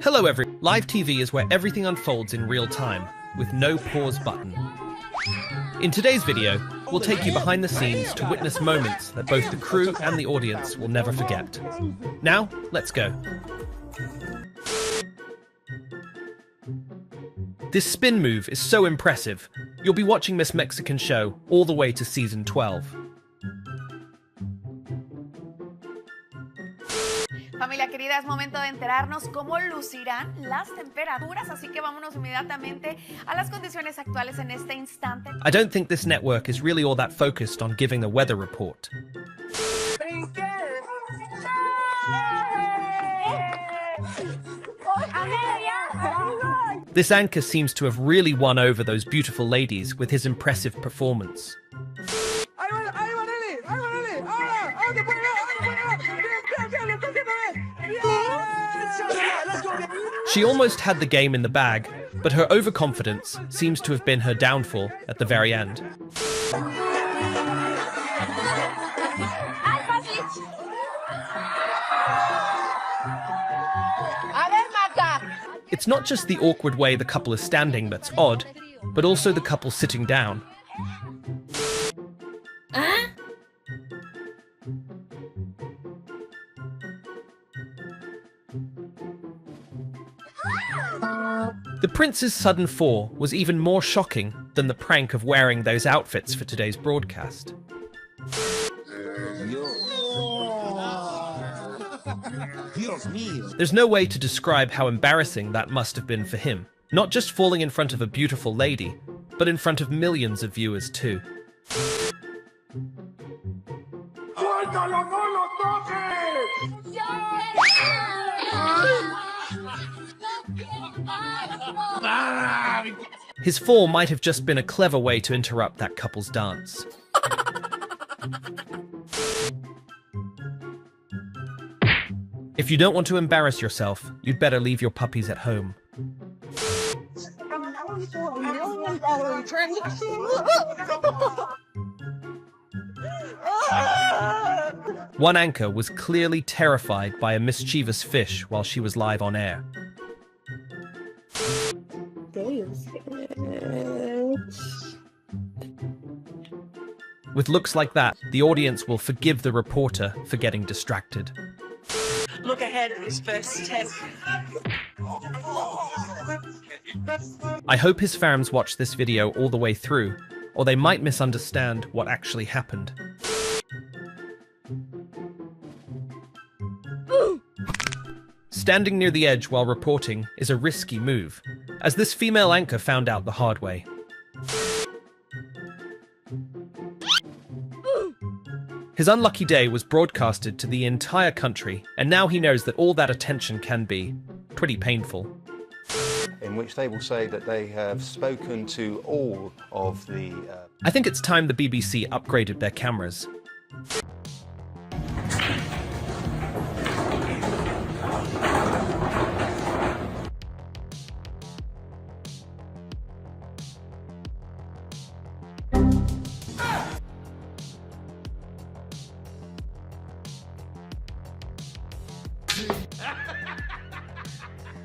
Hello Live TV is where everything unfolds in real time, with no pause button. In today's video, we'll take you behind the scenes to witness moments that both the crew and the audience will never forget. Now, let's go. This spin move is so impressive, you'll be watching Miss Mexican show all the way to season 12. Familia querida, es momento de enterarnos cómo lucirán las temperaturas, así que vámonos inmediatamente a las condiciones actuales en este instante. I don't think this network is really all that focused on giving the weather report. This anchor seems to have really won over those beautiful ladies with his impressive performance. She almost had the game in the bag, but her overconfidence seems to have been her downfall at the very end. It's not just the awkward way the couple is standing that's odd, but also the couple sitting down. The prince's sudden fall was even more shocking than the prank of wearing those outfits for today's broadcast. There's no way to describe how embarrassing that must have been for him, not just falling in front of a beautiful lady, but in front of millions of viewers too. His fall might have just been a clever way to interrupt that couple's dance. If you don't want to embarrass yourself, you'd better leave your puppies at home. One anchor was clearly terrified by a mischievous fish while she was live on air. With looks like that, the audience will forgive the reporter for getting distracted. Look ahead at his first step. I hope his fans watch this video all the way through, or they might misunderstand what actually happened. Standing near the edge while reporting is a risky move, as this female anchor found out the hard way. His unlucky day was broadcasted to the entire country, and now he knows that all that attention can be pretty painful. In which they will say that they have spoken to all of the... I think it's time the BBC upgraded their cameras.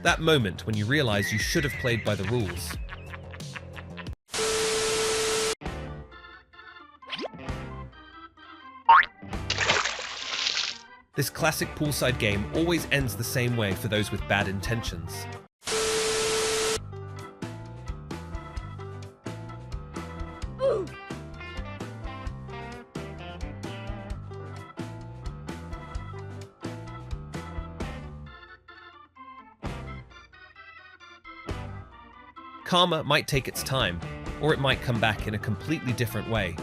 That moment when you realize you should have played by the rules. This classic poolside game always ends the same way for those with bad intentions. Karma might take its time, or it might come back in a completely different way.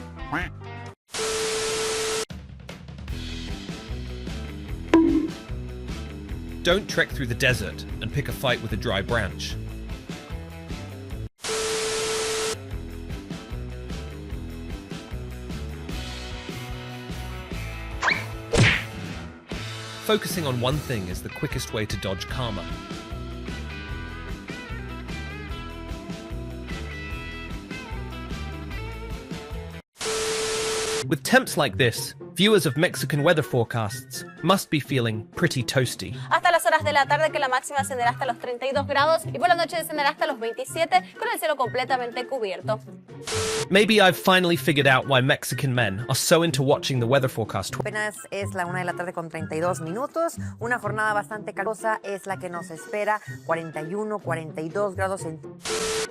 Don't trek through the desert and pick a fight with a dry branch. Focusing on one thing is the quickest way to dodge karma. With temps like this, viewers of Mexican weather forecasts must be feeling pretty toasty. Hasta la las horas de la tarde que la máxima ascenderá hasta los 32 grados y por la noche descenderá hasta los 27 con el cielo completamente cubierto. Maybe I've finally figured out why Mexican men are so into watching the weather forecast. Apenas es la 1 de la tarde con 32 minutos. Una jornada bastante calurosa es la que nos espera. 41, 42 grados centígrados.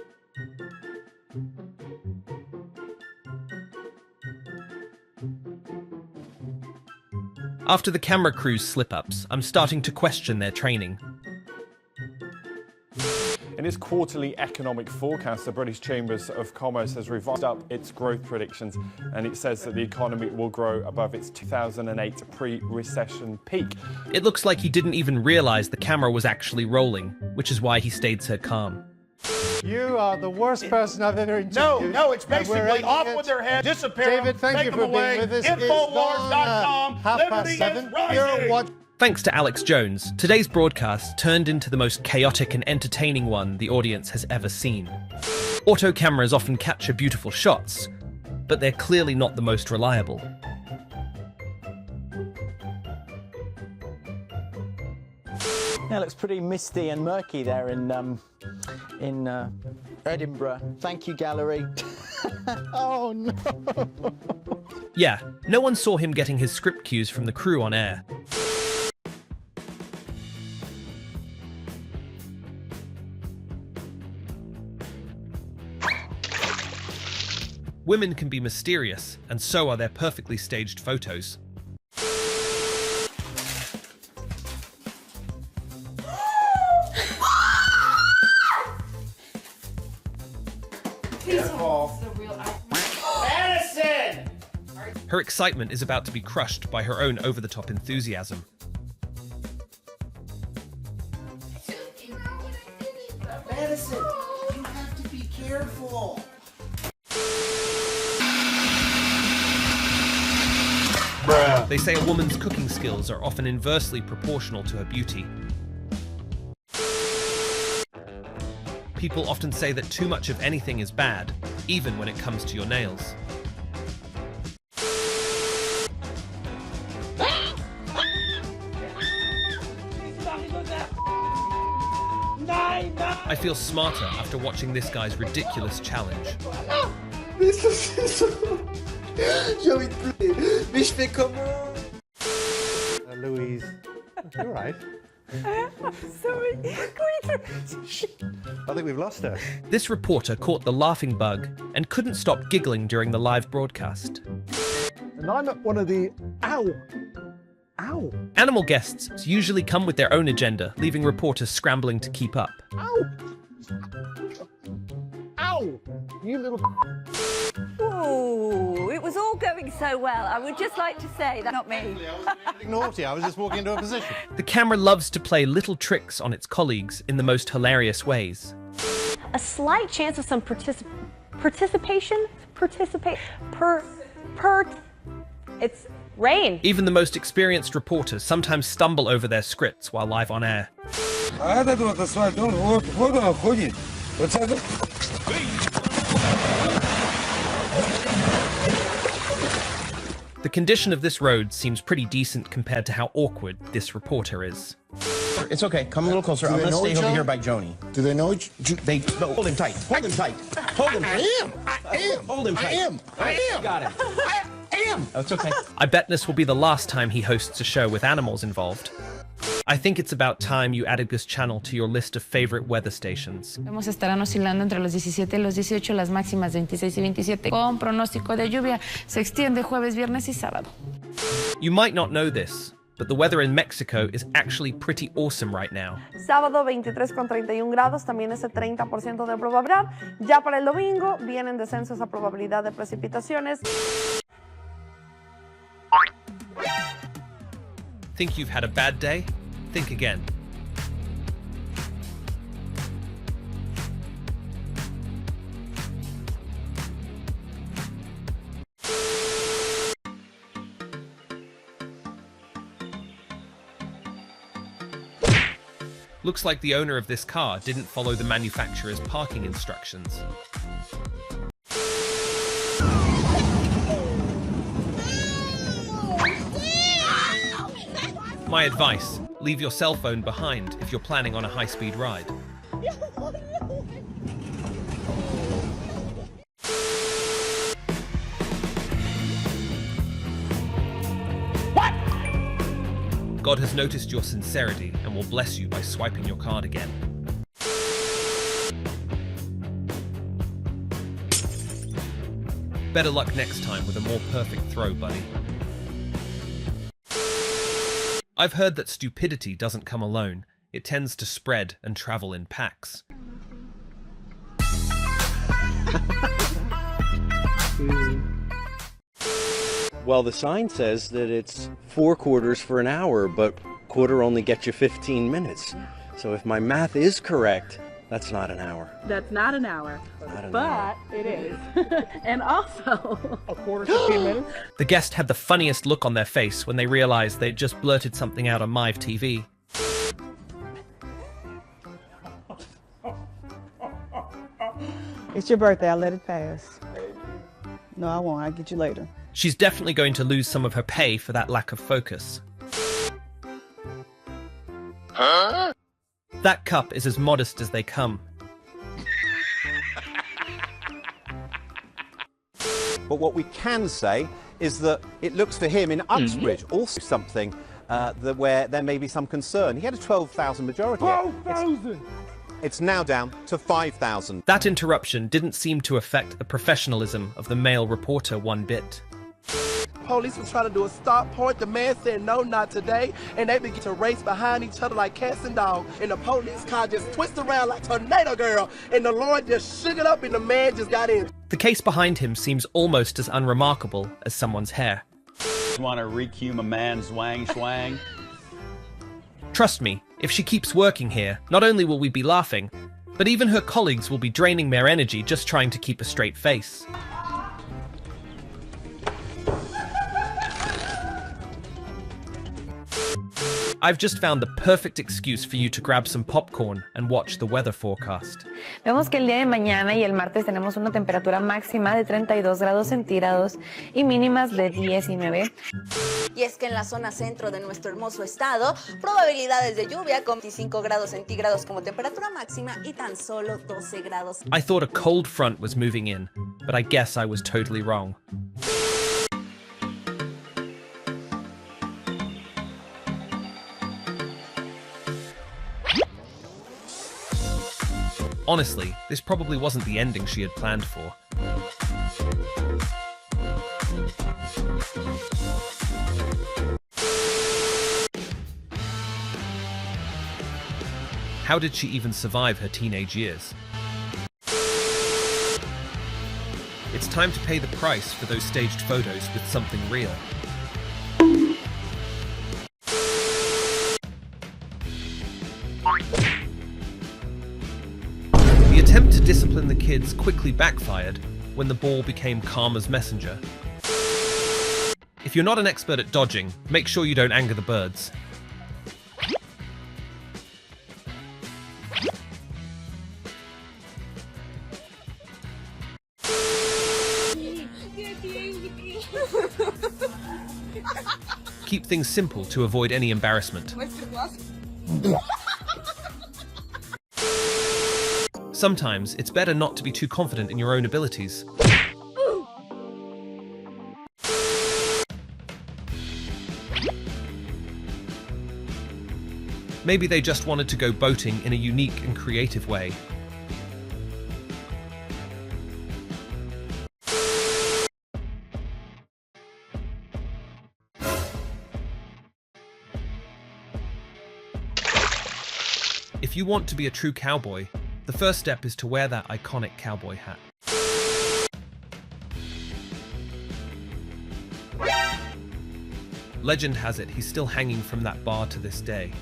After the camera crew's slip-ups, I'm starting to question their training. In its quarterly economic forecast, the British Chambers of Commerce has revised up its growth predictions, and it says that the economy will grow above its 2008 pre-recession peak. It looks like he didn't even realize the camera was actually rolling, which is why he stayed so calm. You are the worst person I've ever interviewed. No, it's basically off with their head, disappear, David, thank take you them for away. being with us. Infowars.com, It's gone, Liberty is 7:30. rising. You're what? Thanks to Alex Jones, today's broadcast turned into the most chaotic and entertaining one the audience has ever seen. Auto cameras often capture beautiful shots, but they're clearly not the most reliable. Yeah, it looks pretty misty and murky there in Edinburgh. Thank you, gallery. Oh no! Yeah, no one saw him getting his script cues from the crew on air. Women can be mysterious, and so are their perfectly staged photos. Her excitement is about to be crushed by her own over-the-top enthusiasm. Madison, you have to be careful. They say a woman's cooking skills are often inversely proportional to her beauty. People often say that too much of anything is bad, even when it comes to your nails. I feel smarter after watching this guy's ridiculous challenge. Louise, you're right. Sorry. I think we've lost her. This reporter caught the laughing bug and couldn't stop giggling during the live broadcast. And I'm at one of the... Ow! Ow! Animal guests usually come with their own agenda, leaving reporters scrambling to keep up. Ow! Ow! You little... Ooh, it was all going so well. I would just like to say that, not me. Naughty, I was just walking into a position. The camera loves to play little tricks on its colleagues in the most hilarious ways. A slight chance of some it's rain. Even the most experienced reporters sometimes stumble over their scripts while live on air. The condition of this road seems pretty decent compared to how awkward this reporter is. It's okay. Come a little closer. I'm going to stay over here by Joni. Do they know each... No, hold him tight. Hold him tight. Hold him tight. I am! Hold him tight. I am! Got him. I am! That's okay. I bet this will be the last time he hosts a show with animals involved. I think it's about time you added this channel to your list of favorite weather stations. Vamos a estar oscilando entre los 17 y los 18, las máximas 26 y 27, con pronóstico de lluvia. Se extiende jueves, viernes y sábado. You might not know this, but the weather in Mexico is actually pretty awesome right now. Sábado 23 con 31 grados, también ese 30% de probabilidad. Ya para el domingo vienen descensos a probabilidad de precipitaciones. Think you've had a bad day? Think again. Looks like the owner of this car didn't follow the manufacturer's parking instructions. My advice, Leave your cell phone behind if you're planning on a high-speed ride. What? God has noticed your sincerity and will bless you by swiping your card again. Better luck next time with a more perfect throw, buddy. I've heard that stupidity doesn't come alone. It tends to spread and travel in packs. Well, the sign says that it's 4 quarters for an hour, but quarter only gets you 15 minutes. So if my math is correct, that's not an hour. That's not an hour, hour. It is. And also, a quarter, 15 minutes? The guest had the funniest look on their face when they realized they'd just blurted something out on live TV. it's your birthday. I'll let it pass. No, I won't. I'll get you later. She's definitely going to lose some of her pay for that lack of focus. Huh? That cup is as modest as they come. But what we can say is that it looks for him in Uxbridge also something where there may be some concern. He had a 12,000 majority. 12,000! It's now down to 5,000. That interruption didn't seem to affect the professionalism of the male reporter one bit. Police were trying to do a stop point. The man said, no, not today. And they began to race behind each other like cats and dogs. And the police car just twisted around like Tornado Girl. And the Lord just shook it up and the man just got in. The case behind him seems almost as unremarkable as someone's hair. Want to recume a man's wang swang? Trust me, if she keeps working here, not only will we be laughing, but even her colleagues will be draining their energy just trying to keep a straight face. I've just found the perfect excuse for you to grab some popcorn and watch the weather forecast. Vemos que el día de mañana y el martes tenemos una temperatura máxima de 32 grados centígrados y mínimas de 19. Y es que en la zona centro de nuestro hermoso estado, probabilidades de lluvia con 25 grados centígrados como temperatura máxima y tan solo 12 grados. I thought a cold front was moving in, but I guess I was totally wrong. Honestly, this probably wasn't the ending she had planned for. How did she even survive her teenage years? It's time to pay the price for those staged photos with something real. The attempt to discipline the kids quickly backfired when the ball became karma's messenger. If you're not an expert at dodging, make sure you don't anger the birds. Keep things simple to avoid any embarrassment. Sometimes it's better not to be too confident in your own abilities. Maybe they just wanted to go boating in a unique and creative way. If you want to be a true cowboy, the first step is to wear that iconic cowboy hat. Legend has it he's still hanging from that bar to this day.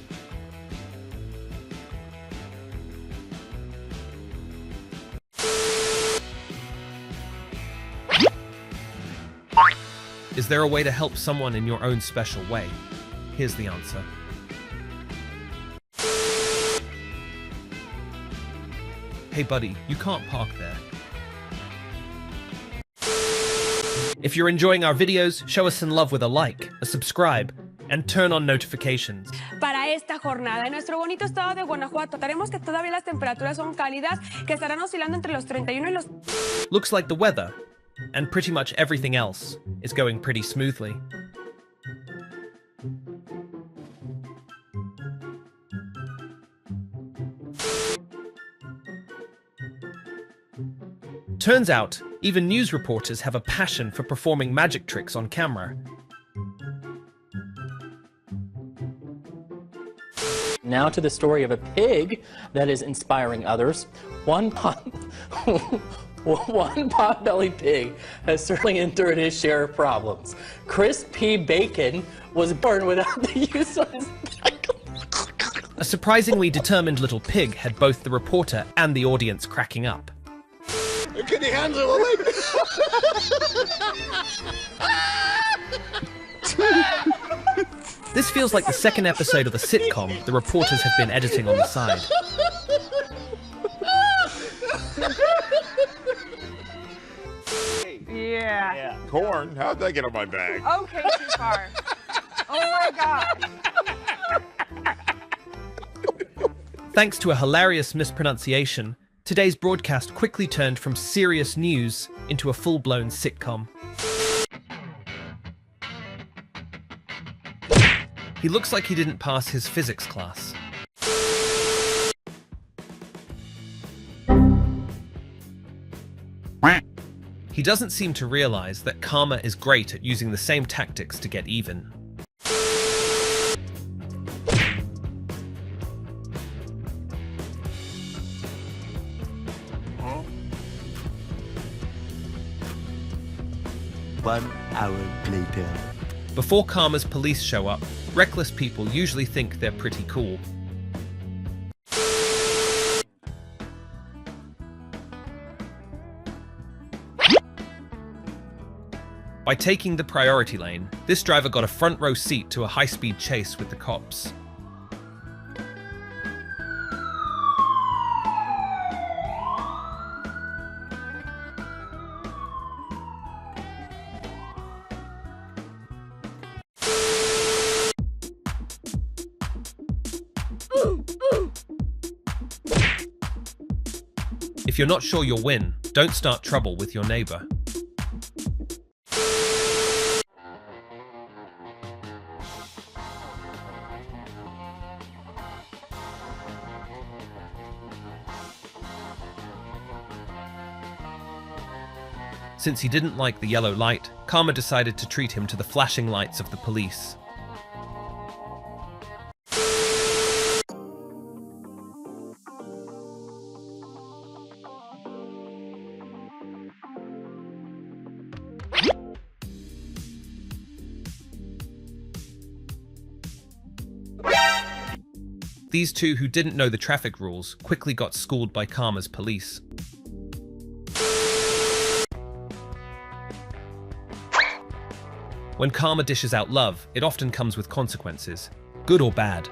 Is there a way to help someone in your own special way? Here's the answer. Hey buddy, you can't park there. If you're enjoying our videos, show us some love with a like, a subscribe, and turn on notifications. Para esta jornada. En nuestro bonito estado de Guanajuato, notaremos que todavía las temperaturas son cálidas, que estarán oscilando entre los 31 y los... Looks like the weather, and pretty much everything else, is going pretty smoothly. Turns out, even news reporters have a passion for performing magic tricks on camera. Now to the story of a pig that is inspiring others. One pot-bellied pig has certainly endured his share of problems. Chris P. Bacon was born without the use of his... A surprisingly determined little pig had both the reporter and the audience cracking up. Can you handle it? This feels like the second episode of the sitcom the reporters have been editing on the side. Yeah. Corn? How'd that get on my bag? Okay, too far. Oh my God. Thanks to a hilarious mispronunciation, today's broadcast quickly turned from serious news into a full-blown sitcom. He looks like he didn't pass his physics class. He doesn't seem to realize that Karma is great at using the same tactics to get even. One hour later. Before Karma's police show up, reckless people usually think they're pretty cool. By taking the priority lane, this driver got a front row seat to a high-speed chase with the cops. If you're not sure you'll win, don't start trouble with your neighbor. Since he didn't like the yellow light, Karma decided to treat him to the flashing lights of the police. These two who didn't know the traffic rules quickly got schooled by Karma's police. When Karma dishes out love, it often comes with consequences, good or bad.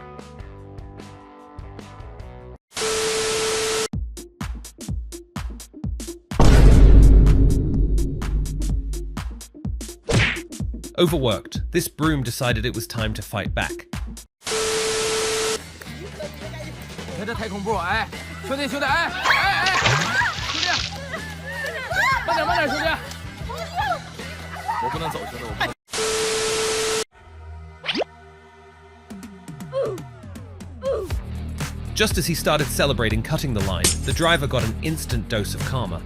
Overworked, this broom decided it was time to fight back. 这太恐怖了！哎，兄弟，兄弟，哎，兄弟，慢点，慢点，兄弟，我不能走，兄弟，我不能。 Just as he started celebrating cutting the line, the driver got an instant dose of karma.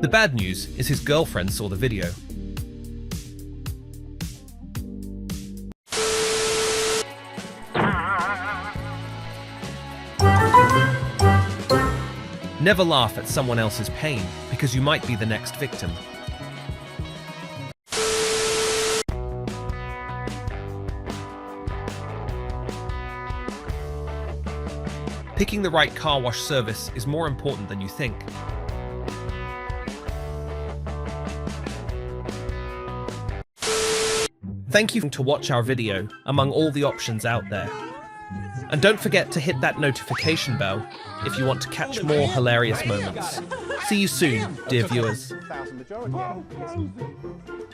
The bad news is his girlfriend saw the video. Never laugh at someone else's pain, because you might be the next victim. Picking the right car wash service is more important than you think. Thank you to watch our video among all the options out there. And don't forget to hit that notification bell if you want to catch more hilarious moments. See you soon, dear viewers.